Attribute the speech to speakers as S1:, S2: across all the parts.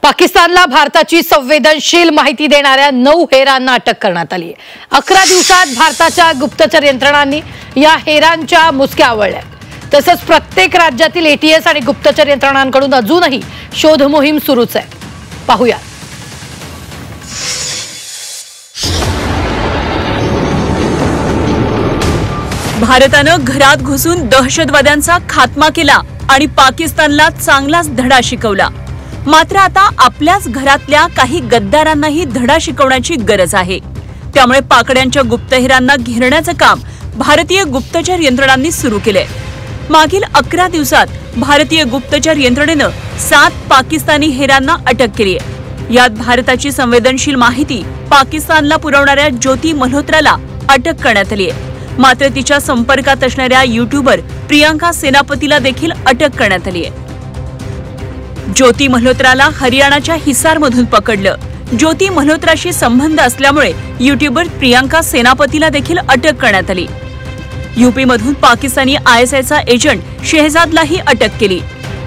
S1: पाकिस्तानला भारताची संवेदनशील माहिती देणाऱ्या 9 हेरांना अटक करण्यात आली आहे। 11 दिवसात भारताच्या गुप्तचर यंत्रणांनी या हेरांच्या मुसक्या आवळल्या। तसंच प्रत्येक राज्यातील एटीएस आणि गुप्तचर यंत्रणांकडून अजूनही शोध मोहीम सुरूच आहे। पाहूया।
S2: भारतानं घरात घुसून दहशतवाद्यांचा खात्मा केला आणि पाकिस्तानला चांगलाच धडा शिकवला। मात्र आता आपल्याच घरातल्या काही गद्दारांनाही धडा शिकवण्याची गरज आहे। त्यामुळे पाकड्यांच्या गुप्तहेरांना घेरण्याचं काम भारतीय गुप्तचर यंत्रणांनी सुरू केलंय। मागील 11 दिवसात भारतीय गुप्तचर यंत्रणेनं 7 पाकिस्तानी हेरांना अटक केली आहे। यात भारताची संवेदनशील माहिती पाकिस्तानला पुरवणाऱ्या ज्योती मल्होत्राला अटक करण्यात आली आहे। मात्र तिच्या संपर्कात असणाऱ्या यूट्यूबर प्रियांका सेनापतीला देखील अटक करण्यात आली आहे। ज्योती मल्होत्राला हरियाणाच्या हिसारमधून पकडलं। ज्योती मल्होत्राशी संबंध असल्यामुळे यूट्यूबर प्रियांका सेनापतीला देखील अटक करण्यात आली। यूपीमधून पाकिस्तानी आयएसआयचा एजंट शेहजादलाही अटक केली।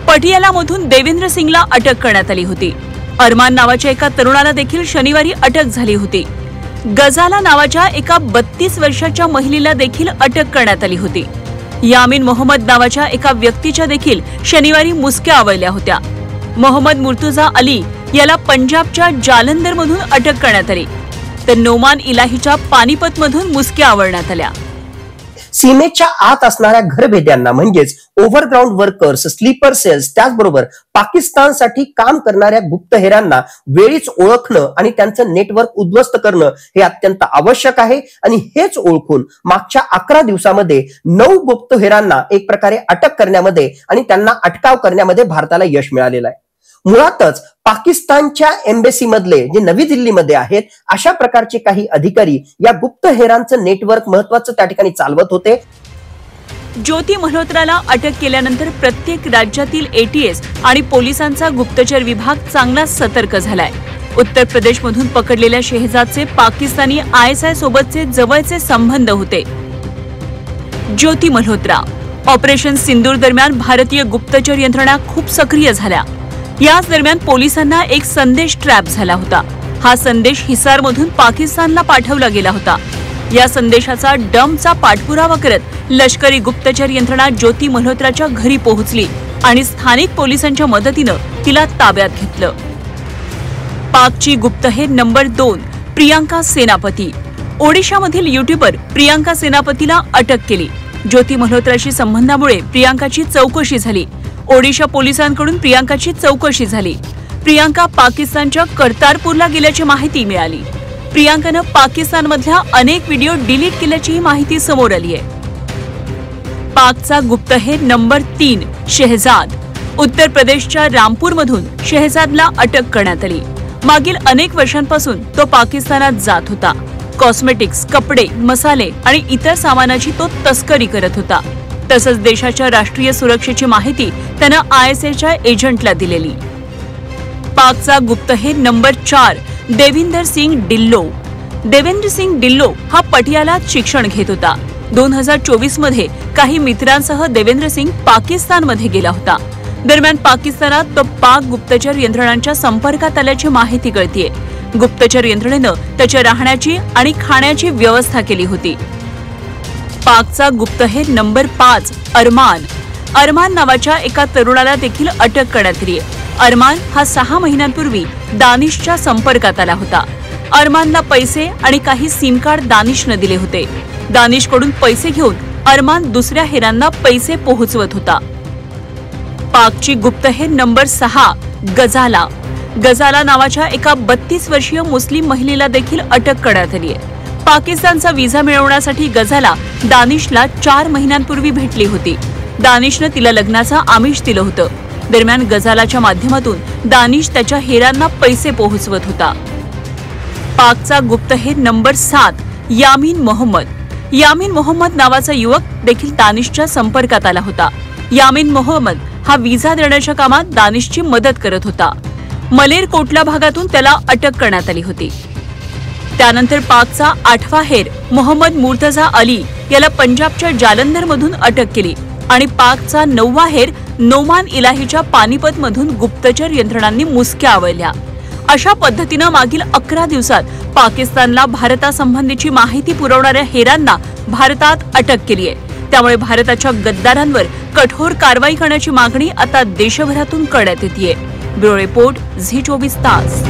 S2: पटियालामधून देवेंद्र सिंगला अटक करण्यात आली होती। अरमान नावाच्या एका तरुणाला देखील शनिवारी अटक झाली होती। गजाला नावाच्या एका 32 वर्षाच्या महिलेला देखील अटक करण्यात आली होती। यामीन मोहम्मद नावाच्या एका व्यक्तीच्या देखील शनिवारी मुसक्या आवळल्या होत्या। मोहम्मद मुर्तुजा अली याला पंजाबच्या जालंधरमधून अटक करण्यात आली, तर नोमान इलाहीच्या पानिपतमधून मुसक्या आवळण्यात आल्या।
S3: सीमेच्या आत असणाऱ्या घरभेद्यांना म्हणजेच ओव्हरग्राऊंड वर्कर्स, स्लीपर सेल्स, त्याचबरोबर पाकिस्तानसाठी काम करणाऱ्या गुप्तहेरांना वेळीच ओळखणं आणि त्यांचं नेटवर्क उद्ध्वस्त करणं हे अत्यंत आवश्यक आहे। आणि हेच ओळखून मागच्या 11 दिवसामध्ये 9 गुप्तहेरांना एक प्रकारे अटक करण्यामध्ये आणि त्यांना अटकाव करण्यामध्ये भारताला यश मिळालेलं आहे। मुळातच पाकिस्तानच्या एम्बेसी मधले जे नवी दिल्लीमध्ये आहेत अशा प्रकारचे काही अधिकारी या गुप्तहेरांचं नेटवर्क महत्त्वाचं त्या ठिकाणी चालवत होते।
S2: ज्योती मल्होत्राला अटक केल्यानंतर प्रत्येक राज्यातील एटीएस आणि पोलिसांचा गुप्तचर विभाग चांगला सतर्क झालाय। उत्तर प्रदेशमधून पकडलेल्या शेहजादचे पाकिस्तानी आयएसआय सोबतचे जवळचे संबंध होते। ज्योती मल्होत्रा ऑपरेशन सिंदूर दरम्यान भारतीय गुप्तचर यंत्रणा खूप सक्रिय झाल्या। याच दरम्यान पोलिसांना एक संदेश ट्रॅप झाला होता। हा संदेश हिसारमधून पाकिस्तानला पाठवला गेला होता। या संदेशाचा डमचा पाठपुरावा करत लष्करी गुप्तचर यंत्रणा ज्योती मल्होत्राच्या घरी पोहोचली आणि स्थानिक पोलिसांच्या मदतीनं तिला ताब्यात घेतलं। पाकची गुप्तहेर नंबर 2 प्रियांका सेनापती ओडिशामधील यूट्यूबर प्रियांका सेनापतीला अटक केली। ज्योती मल्होत्राशी संबंधामुळे प्रियांकाची चौकशी झाली। ओडिशा पोलिसांकडून प्रियांकाची चौकशी झाली। प्रियांका पाकिस्तानच्या कर्तारपूरला गेल्याची माहिती मिळाली। प्रियांकानं पाकिस्तानमधल्या अनेक व्हिडिओ डिलीट केल्याची माहिती समोर आली आहे। पाकचा गुप्तहेर नंबर 3 शेहजाद उत्तर प्रदेशच्या रामपूरमधून शेहजादला अटक करण्यात आली। मागील अनेक वर्षांपासून तो पाकिस्तानात जात होता। कॉस्मेटिक्स, कपडे, मसाले आणि इतर सामानाची तो तस्करी करत होता। तसंच देशाच्या राष्ट्रीय सुरक्षेची माहिती त्यानं आयएसआयच्या एजंटला दिलेली। पाकचा गुप्तहेर नंबर 4 देविंदर सिंग डिल्लो देवेंद्र सिंग डिल्लो हा पटियालात शिक्षण घेत होता। 2024 मध्ये काही मित्रांसह देवेंद्र सिंग पाकिस्तानमध्ये गेला होता। दरम्यान पाकिस्तानात तो पाक गुप्तचर यंत्रणांच्या संपर्कात आल्याची माहिती कळतीये। गुप्तचर यंत्रणेनं त्याच्या राहण्याची आणि खाण्याची व्यवस्था केली होती। पाकचा गुप्तहेर नंबर 5 अरमान नावाच्या एका तरुणाला देखील अटक करण्यात आली आहे। अरमान हा 6 महिन्यांपूर्वी दानिशच्या संपर्कात आला होता। अरमानला पैसे आणि काही सिम कार्ड दानिशनं दिले होते। दानिशकडून पैसे घेऊन अरमान दुसऱ्या हेरांना पैसे पोहोचवत होता। पाकची गुप्तहेर नंबर 6 गजाला नावाच्या एका 32 वर्षीय मुस्लिम महिलेला देखील अटक करण्यात आली आहे। पाकिस्तानचा व्हिसा मिळवण्यासाठी गजाला दानिशला 4 महिन्यांपूर्वी भेटली होती। दानिशनं तिला लग्नाचा आमिष दिलं होतं। दरम्यान गजालाच्या माध्यमातून दानिश त्याच्या हेरांना पैसे पोहोचवत होता। पाकचा गुप्तहेर नंबर 7 यामीन मोहम्मद नावाचा युवक देखील दानिशच्या संपर्कात आला होता। यामीन मोहम्मद हा व्हिसा देण्याच्या कामात दानिशची मदत करत होता। मलेरकोटला भागातून त्याला अटक करण्यात आली होती। त्यानंतर पाकचा 8वा हेर मोहम्मद मुर्तजा अली याला पंजाबच्या जालंधरमधून अटक केली आणि पाकचा 9वा हेर नोमान इलाहीच्या पानिपत मधून गुप्तचर यंत्रणांनी मुसक्या आवळल्या। अशा पद्धतीनं मागील 11 दिवसात पाकिस्तानला भारतासंबंधीची माहिती पुरवणाऱ्या हेरांना भारतात अटक केली आहे। त्यामुळे भारताच्या गद्दारांवर कठोर कारवाई करण्याची मागणी आता देशभरातून करण्यात येतेय। ब्युरो रिपोर्ट, झी 24 तास।